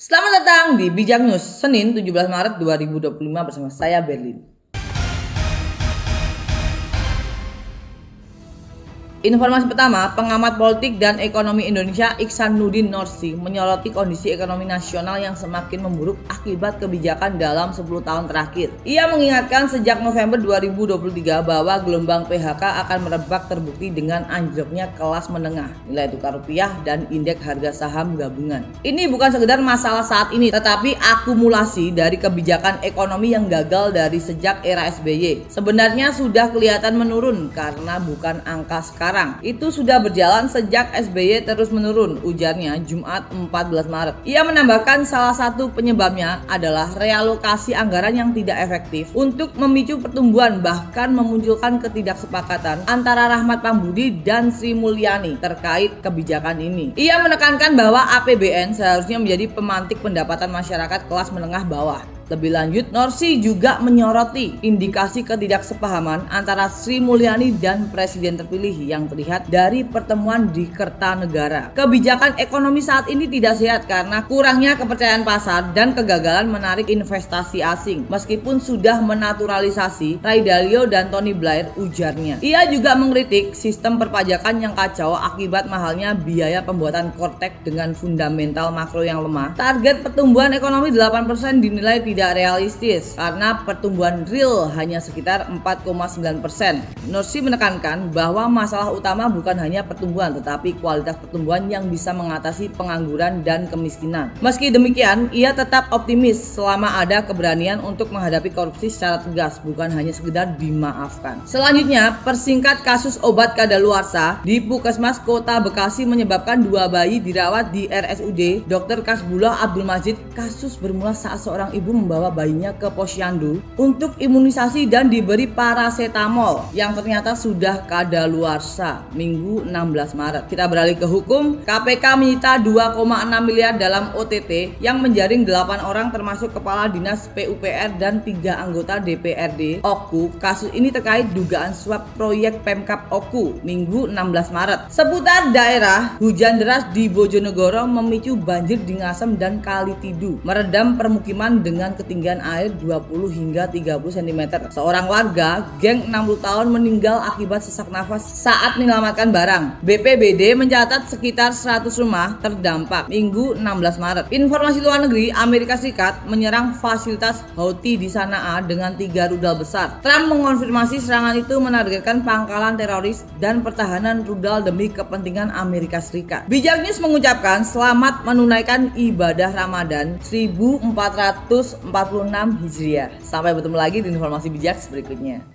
Selamat datang di Bijak News, Senin 17 Maret 2025 bersama saya Berlin. Informasi pertama, pengamat politik dan ekonomi Indonesia Iksanuddin Nursi menyoroti kondisi ekonomi nasional yang semakin memburuk akibat kebijakan dalam 10 tahun terakhir. Ia mengingatkan sejak November 2023 bahwa gelombang PHK akan merebak terbukti dengan anjloknya kelas menengah, nilai tukar rupiah, dan indeks harga saham gabungan. Ini bukan sekedar masalah saat ini, tetapi akumulasi dari kebijakan ekonomi yang gagal dari sejak era SBY. Sebenarnya sudah kelihatan menurun karena bukan angka sekarang. Itu sudah berjalan sejak SBY terus menurun, ujarnya Jumat 14 Maret. Ia menambahkan salah satu penyebabnya adalah realokasi anggaran yang tidak efektif untuk memicu pertumbuhan, bahkan memunculkan ketidaksepakatan antara Rahmat Pambudi dan Sri Mulyani terkait kebijakan ini. Ia menekankan bahwa APBN seharusnya menjadi pemantik pendapatan masyarakat kelas menengah bawah. Lebih lanjut, Nursi juga menyoroti indikasi ketidaksepahaman antara Sri Mulyani dan Presiden terpilih yang terlihat dari pertemuan di Kertanegara. Kebijakan ekonomi saat ini tidak sehat karena kurangnya kepercayaan pasar dan kegagalan menarik investasi asing. Meskipun sudah menaturalisasi Ray Dalio dan Tony Blair, ujarnya. Ia juga mengkritik sistem perpajakan yang kacau akibat mahalnya biaya pembuatan Kortek dengan fundamental makro yang lemah. Target pertumbuhan ekonomi 8% dinilai tidak realistis karena pertumbuhan real hanya sekitar 4,9%. Nursi menekankan bahwa masalah utama bukan hanya pertumbuhan tetapi kualitas pertumbuhan yang bisa mengatasi pengangguran dan kemiskinan. Meski demikian, ia tetap optimis selama ada keberanian untuk menghadapi korupsi secara tegas, bukan hanya sekedar dimaafkan. Selanjutnya, persingkat kasus obat kadaluarsa di Puskesmas Kota Bekasi menyebabkan 2 bayi dirawat di RSUD Dr. Kasbullah Abdul Majid. Kasus bermula saat seorang ibu membawa bayinya ke posyandu untuk imunisasi dan diberi paracetamol yang ternyata sudah kadaluarsa Minggu 16 Maret. Kita beralih ke hukum. KPK menyita 2,6 miliar dalam OTT yang menjaring 8 orang termasuk Kepala Dinas PUPR dan 3 anggota DPRD OKU. Kasus ini terkait dugaan suap proyek Pemkab OKU Minggu 16 Maret. Seputar daerah, hujan deras di Bojonegoro memicu banjir di Ngasem dan Kali Tidu, meredam permukiman dengan ketinggian air 20 hingga 30 cm. Seorang warga geng 60 tahun meninggal akibat sesak nafas saat menyelamatkan barang. BPBD mencatat sekitar 100 rumah terdampak Minggu 16 Maret. Informasi luar negeri, Amerika Serikat menyerang fasilitas Houthi di Sanaa dengan 3 rudal besar. Trump mengonfirmasi serangan itu menargetkan pangkalan teroris dan pertahanan rudal demi kepentingan Amerika Serikat. Bijak News mengucapkan selamat menunaikan ibadah Ramadan 1446 Hijriah. Sampai bertemu lagi di informasi bijak berikutnya.